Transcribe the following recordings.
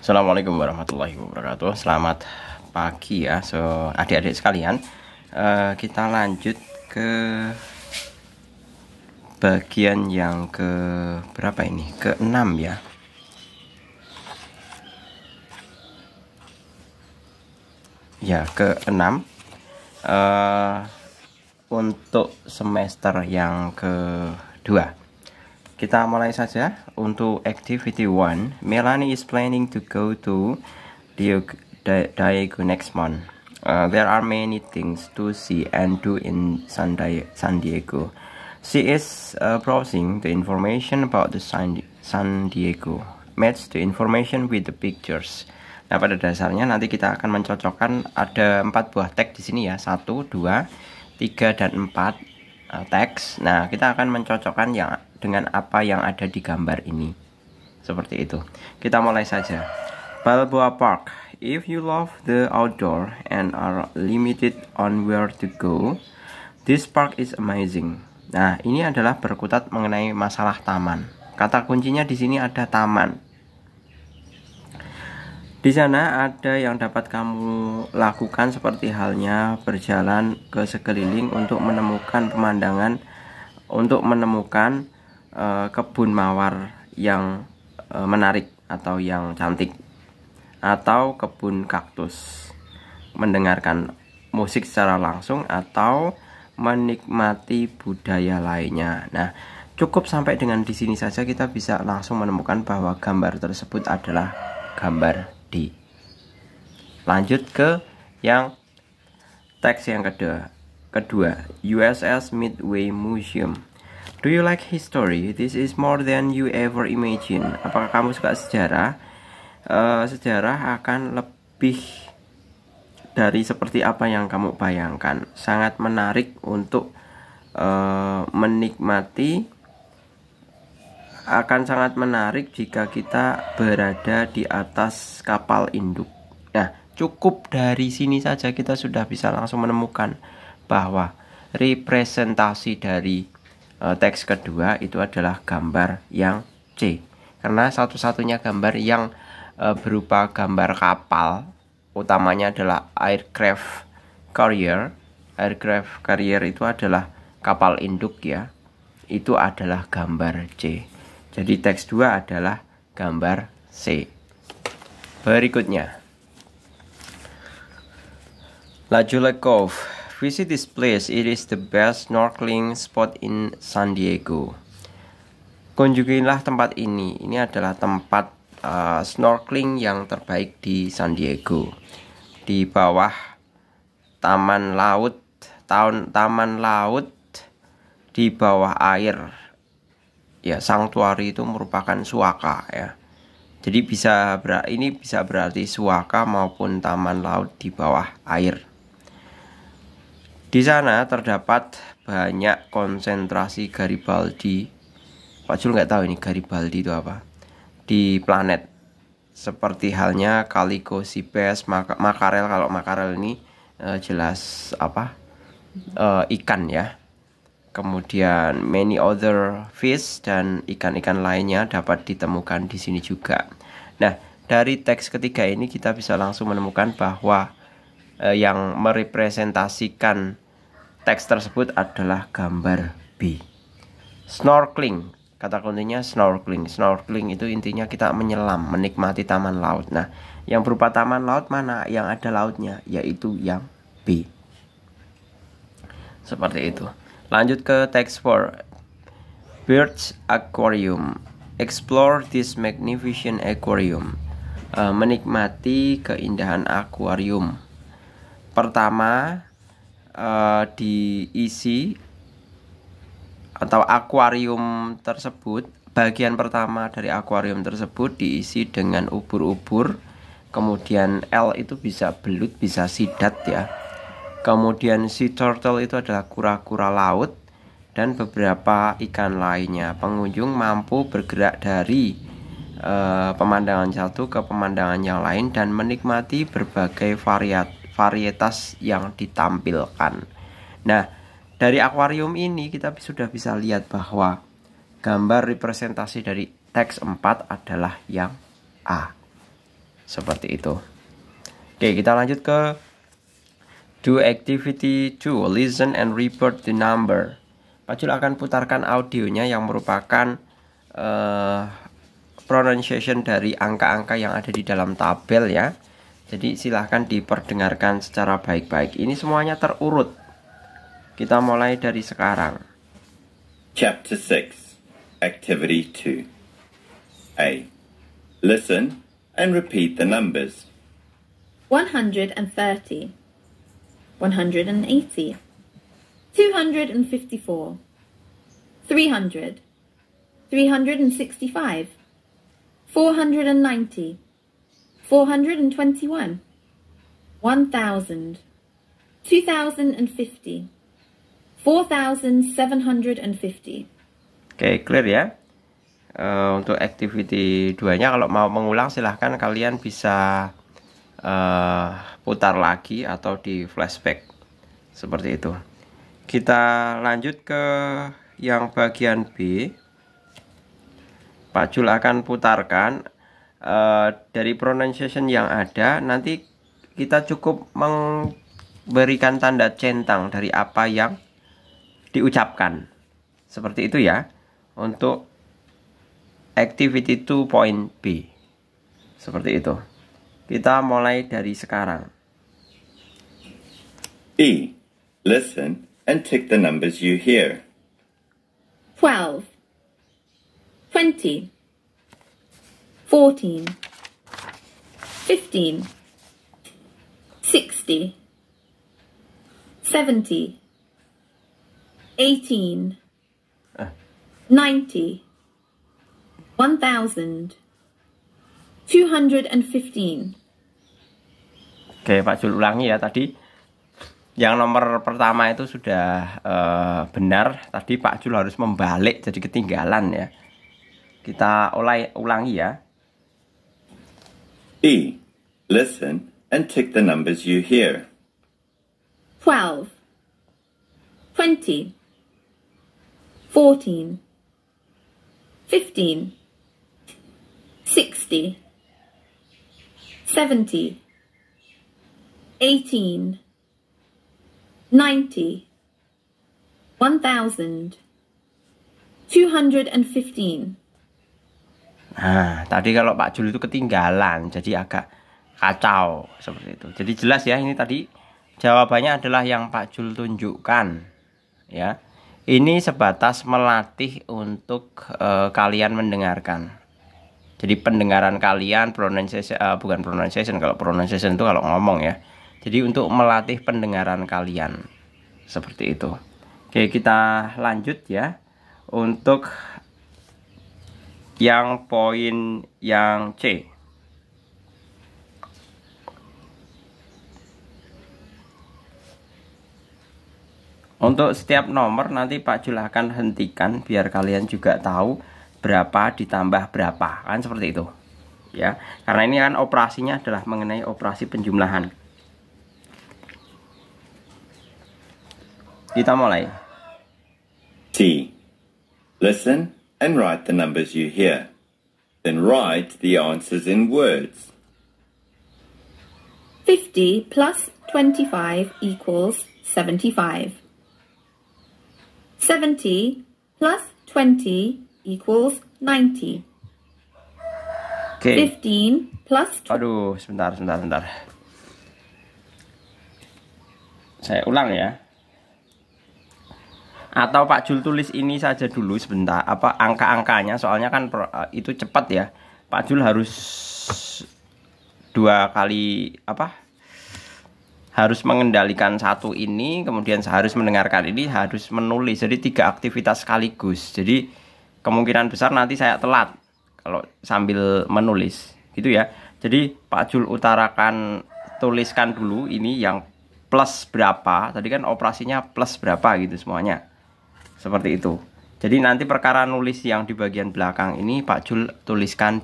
Assalamualaikum warahmatullahi wabarakatuh. Selamat pagi ya, adik-adik sekalian. Kita lanjut ke bagian yang ke berapa ini? Ke-6 ya. Ya, ke-6 untuk semester yang kedua. Kita mulai saja. Untuk activity 1, Melanie is planning to go to Daegu next month. There are many things to see and do in San Diego. She is browsing the information about the San Diego. Match the information with the pictures. Nah, pada dasarnya nanti kita akan mencocokkan ada 4 buah tag di sini ya. 1, 2, 3, dan 4 teks. Nah, kita akan mencocokkan yang dengan apa yang ada di gambar ini. Seperti itu. Kita mulai saja. Balboa Park. If you love the outdoor and are limited on where to go, this park is amazing. Nah, ini adalah berkutat mengenai masalah taman. Kata kuncinya di sini ada taman. Di sana ada yang dapat kamu lakukan seperti halnya berjalan ke sekeliling untuk menemukan pemandangan, untuk menemukan kebun mawar yang menarik atau yang cantik, atau kebun kaktus, mendengarkan musik secara langsung, atau menikmati budaya lainnya. Nah, cukup sampai dengan di sini saja kita bisa langsung menemukan bahwa gambar tersebut adalah gambar D. Lanjut ke yang teks yang kedua, USS Midway Museum. Do you like history? This is more than you ever imagine. Apakah kamu suka sejarah? Sejarah akan lebih dari seperti apa yang kamu bayangkan. Sangat menarik untuk menikmati. Akan sangat menarik jika kita berada di atas kapal induk. Nah, cukup dari sini saja kita sudah bisa langsung menemukan bahwa representasi dari teks kedua itu adalah gambar yang C. Karena satu-satunya gambar yang berupa gambar kapal, utamanya adalah aircraft carrier. Aircraft carrier itu adalah kapal induk ya. Itu adalah gambar C. Jadi teks 2 adalah gambar C. Berikutnya, Lajule Cove. Visit this place. It is the best snorkeling spot in San Diego. Kunjungilah tempat ini. Ini adalah tempat snorkeling yang terbaik di San Diego. Di bawah taman laut, di bawah air. Ya, sanctuary itu merupakan suaka ya. Jadi ini bisa berarti suaka maupun taman laut di bawah air. Di sana terdapat banyak konsentrasi Garibaldi. Pak Jul nggak tahu ini Garibaldi itu apa. Di planet seperti halnya Calicocipes, makarel. Kalau makarel ini jelas apa? Ikan ya. Kemudian many other fish dan ikan-ikan lainnya dapat ditemukan di sini juga. Nah, dari teks ketiga ini kita bisa langsung menemukan bahwa yang merepresentasikan teks tersebut adalah gambar B. Snorkeling. Kata kuncinya snorkeling. Snorkeling itu intinya kita menyelam, menikmati taman laut. Nah, yang berupa taman laut mana yang ada lautnya? Yaitu yang B. Seperti itu. Lanjut ke teks 4. Birds Aquarium. Explore this magnificent aquarium. Menikmati keindahan akuarium. Pertama, diisi atau akuarium tersebut, bagian pertama dari akuarium tersebut diisi dengan ubur-ubur. Kemudian L itu bisa belut, bisa sidat ya. Kemudian sea turtle itu adalah kura-kura laut dan beberapa ikan lainnya. Pengunjung mampu bergerak dari pemandangan satu ke pemandangan yang lain dan menikmati berbagai varietas yang ditampilkan. Nah, dari akuarium ini kita sudah bisa lihat bahwa gambar representasi dari teks 4 adalah yang A. Seperti itu. Oke, kita lanjut ke do activity 2, listen and report the number. Pak Jul akan putarkan audionya yang merupakan pronunciation dari angka-angka yang ada di dalam tabel ya. Jadi silahkan diperdengarkan secara baik-baik. Ini semuanya terurut. Kita mulai dari sekarang. Chapter 6, Activity 2. A. Listen and repeat the numbers. 130, 180, 254, 300, 365, 490, 421, 1000, 2050, 4750. Oke, clear ya. Untuk activity 2-nya kalau mau mengulang silahkan kalian bisa putar lagi atau di flashback seperti itu. Kita lanjut ke yang bagian B. Pak Jul akan putarkan dari pronunciation yang ada. Nanti kita cukup memberikan tanda centang dari apa yang diucapkan. Seperti itu ya. Untuk activity 2.B. Seperti itu. Kita mulai dari sekarang. E. Listen and tick the numbers you hear. 12, 20, 14, 15, 60, 70, 18, 90, 1000, 215. Oke, Pak Jul ulangi ya tadi. Yang nomor pertama itu sudah benar. Tadi Pak Jul harus membalik jadi ketinggalan ya. Kita ulangi ya. E. Listen and tick the numbers you hear. 12, 20, 14, 15, 60, 70, 18, 90, 1000, 215. Nah, tadi kalau Pak Jul itu ketinggalan, jadi agak kacau seperti itu. Jadi jelas ya, ini tadi jawabannya adalah yang Pak Jul tunjukkan. Ya, ini sebatas melatih untuk kalian mendengarkan. Jadi pendengaran kalian, pronunciation, bukan pronunciation. Kalau pronunciation itu kalau ngomong ya. Jadi untuk melatih pendengaran kalian seperti itu. Oke, kita lanjut ya. Untuk yang poin yang C. Untuk setiap nomor nanti Pak Jul akan hentikan biar kalian juga tahu berapa ditambah berapa, kan seperti itu. Ya, karena ini kan operasinya adalah mengenai operasi penjumlahan. Kita mulai. T. Listen and write the numbers you hear. Then write the answers in words. 50 plus 25 equals 75. 70 plus 20 equals 90. Oke. 15 plus... Aduh, sebentar. Saya ulang ya. Atau Pak Jul tulis ini saja dulu sebentar, apa angka-angkanya, soalnya kan itu cepat ya. Pak Jul harus 2 kali harus mengendalikan satu ini, kemudian harus mendengarkan ini, harus menulis. Jadi 3 aktivitas sekaligus. Jadi kemungkinan besar nanti saya telat kalau sambil menulis gitu ya. Jadi Pak Jul tuliskan dulu ini yang plus berapa. Tadi kan operasinya plus berapa gitu semuanya. Seperti itu. Jadi nanti perkara nulis yang di bagian belakang ini Pak Jul tuliskan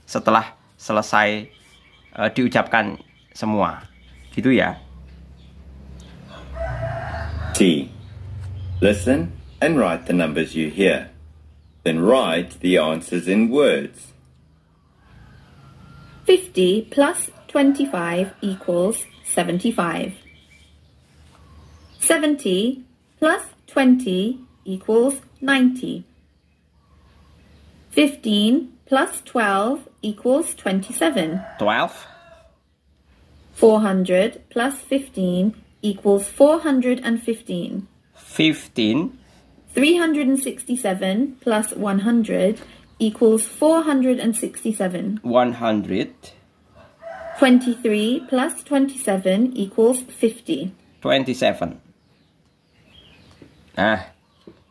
setelah selesai diucapkan semua. Gitu ya. T. Listen and write the numbers you hear. Then write the answers in words. 50 plus 25 equals 75. 70 plus 20 equals 90. 15 plus 12 equals 27. 12. 400 plus 15 equals 415. 15. 367 plus 100 equals 467. 100. 23 plus 27 equals 50. 27. Nah,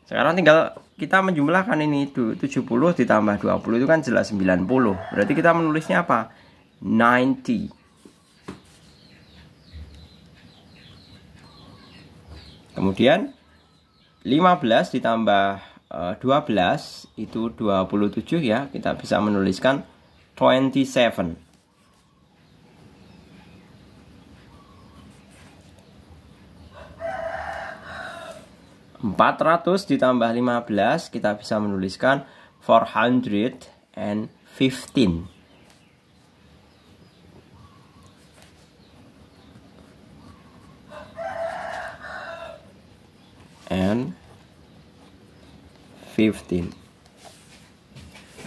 sekarang tinggal kita menjumlahkan ini. 70 ditambah 20 itu kan jelas 90. Berarti kita menulisnya apa? 90. Kemudian 15 ditambah 12 itu 27 ya. Kita bisa menuliskan 27. 400 ditambah 15 kita bisa menuliskan 415. And 15.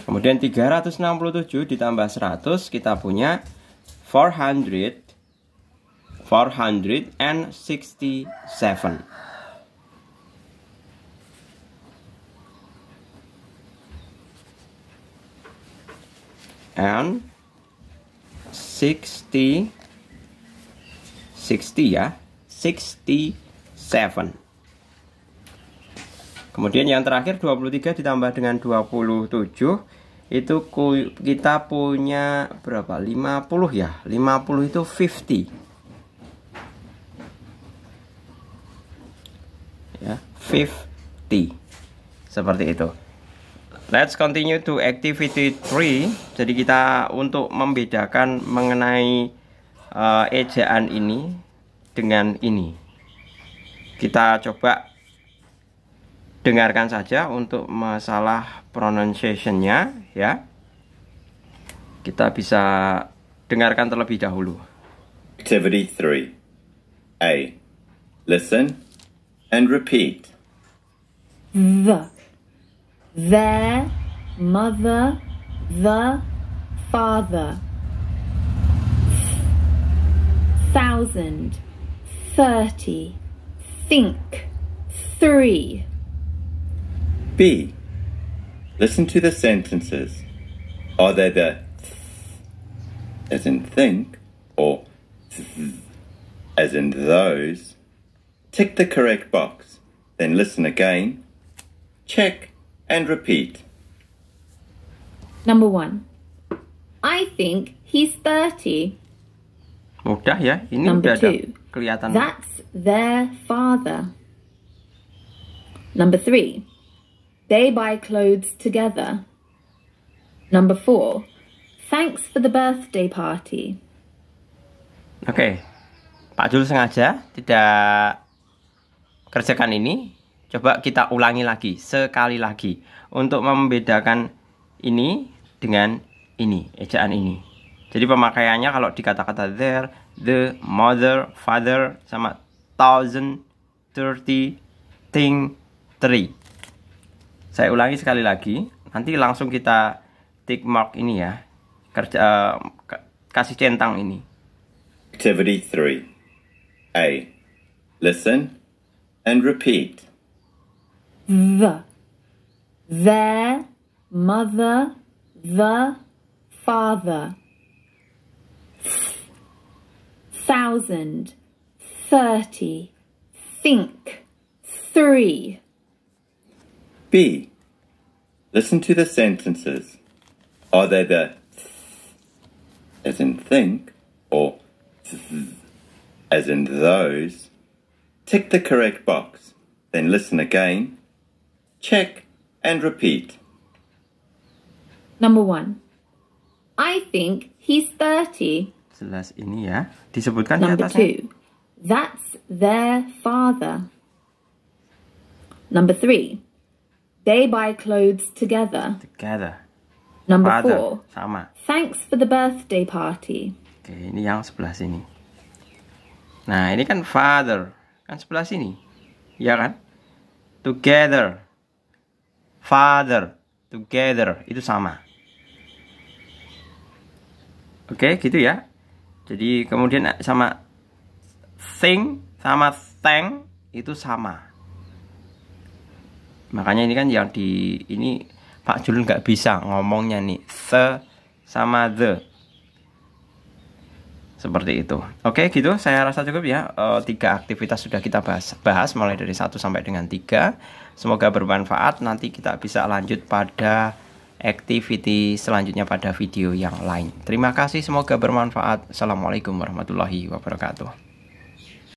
Kemudian 367 ditambah 100 kita punya 467. And 60 ya, 67. Kemudian yang terakhir 23 ditambah dengan 27 itu kita punya berapa? 50 ya. 50 itu 50. Ya, 50. Seperti itu. Let's continue to activity 3. Jadi kita untuk membedakan mengenai ejaan ini dengan ini. Kita coba dengarkan saja untuk masalah pronunciation-nya ya. Kita bisa dengarkan terlebih dahulu. Activity 3. A. Listen and repeat. Their mother, the father. 1,000, 30, think, 3. B. Listen to the sentences. Are they the as in think or as in those? Tick the correct box, then listen again, check and repeat. Number 1. I think he's 30. Mudah ya, ini Number udah ada 2. kelihatan. That's their father. Number 3. They buy clothes together. Number 4. Thanks for the birthday party. Oke, Pak Jul sengaja tidak kerjakan ini. Coba kita ulangi lagi, sekali lagi. Untuk membedakan ini dengan ini, ejaan ini. Jadi pemakaiannya kalau di kata-kata there, the, mother, father, sama 1,000, 30, think, 3. Saya ulangi sekali lagi. Nanti langsung kita tick mark ini ya. Kasih centang ini. Activity 3. A. Listen and repeat. Their mother, the father. 1,000, 30, think, 3. B. Listen to the sentences. Are they the as in think or as in those? Tick the correct box, then listen again, check and repeat. Number 1. I think he's 30. Jelas ini ya, disebutkan Number di atasnya. 2. That's their father. Number 3. They buy clothes together. Together. Number Father 4. sama. Thanks for the birthday party. Oke, ini yang sebelah sini. Nah, ini kan father, kan sebelah sini. Ya kan? Together. Father, together, itu sama. Oke, gitu ya. Jadi kemudian sama thing sama thank itu sama. Makanya ini kan yang di ini Pak Jul nggak bisa ngomongnya nih the sama the. Seperti itu. Oke, gitu. Saya rasa cukup ya. 3 aktivitas sudah kita bahas mulai dari 1 sampai dengan 3. Semoga bermanfaat. Nanti kita bisa lanjut pada activity selanjutnya pada video yang lain. Terima kasih, semoga bermanfaat. Assalamualaikum warahmatullahi wabarakatuh.